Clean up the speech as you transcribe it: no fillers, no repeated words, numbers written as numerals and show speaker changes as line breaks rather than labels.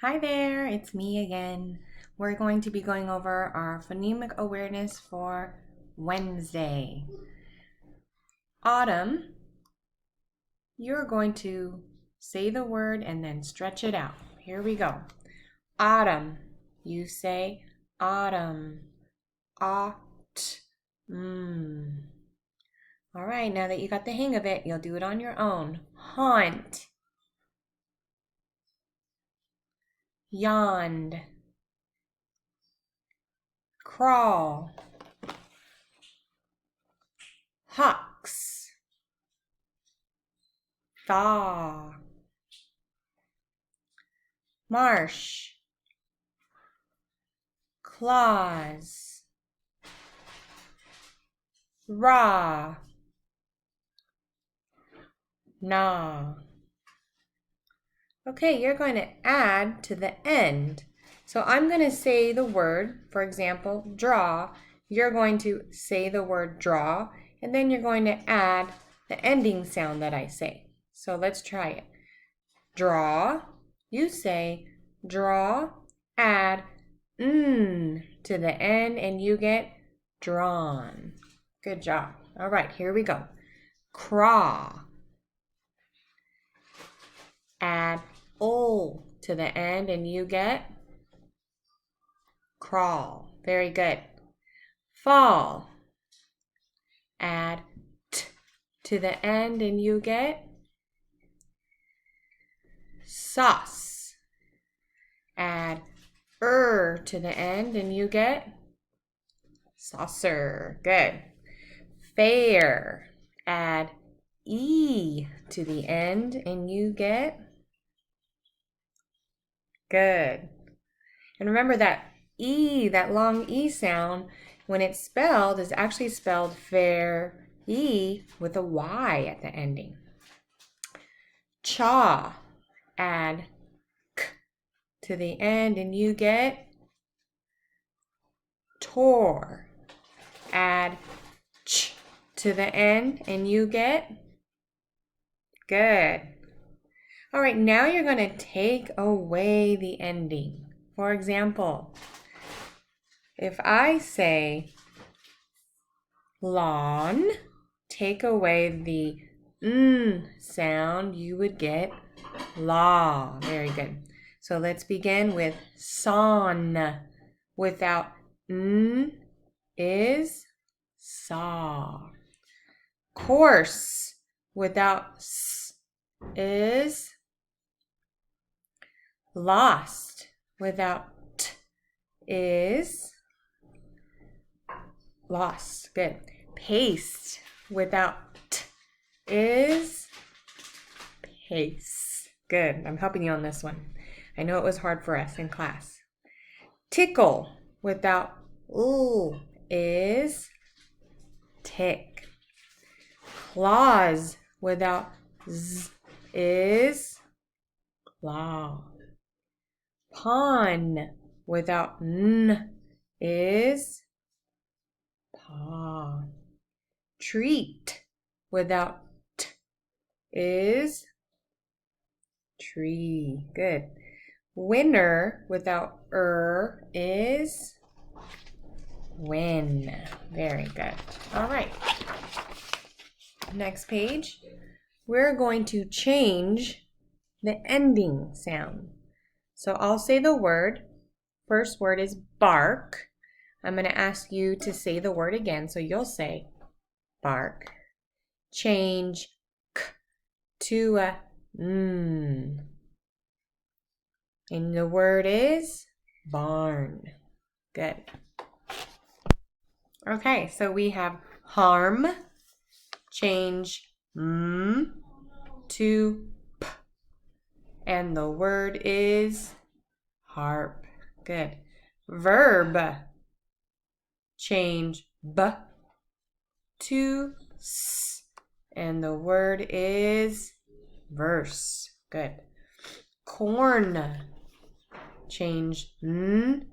Hi there, it's me again. We're going to be going over our phonemic awareness for Wednesday. Autumn, you're going to say the word and then stretch it out. Here we go. Autumn, you say autumn. Aut. All right, now that you got the hang of it, you'll do it on your own. Haunt. Yawned. Crawl. Hawks. Thaw. Marsh. Claws. Raw. Gnaw. Okay, you're going to add to the end. So I'm going to say the word, for example, draw. You're going to say the word draw, and then you're going to add the ending sound that I say. So let's try it. Draw. You say draw, add to the end, and you get drawn. Good job. All right, here we go. Craw. Add O to the end and you get crawl. Very good. Fall. Add T to the end and you get sauce. Add to the end and you get saucer. Good. Fair. Add E to the end and you get good. And remember that E, that long E sound, when it's spelled, is actually spelled fair E with a Y at the ending. Chaw. Add K to the end and you get tore. Add Ch to the end and you get good. All right, now you're going to take away the ending. For example, if I say lawn, take away the sound, you would get law. Very good. So let's begin with sawn. Without is saw. Course. Without s is lost. Without t is lost. Good. Paste. Without t is pace. Good. I'm helping you on this one. I know it was hard for us in class. Tickle. Without is tick. Claws. Without z is claw. Pawn. Without n is paw. Treat. Without t is tree. Good. Winner. Without is win. Very good. All right. Next page. We're going to change the ending sound. So I'll say the word. First word is bark. I'm going to ask you to say the word again. So you'll say bark. Change k to a and the word is barn. Good. Okay, so we have harm. Change to p. And the word is harp. Good. Verb. Change b to s. And the word is verse. Good. Corn. Change n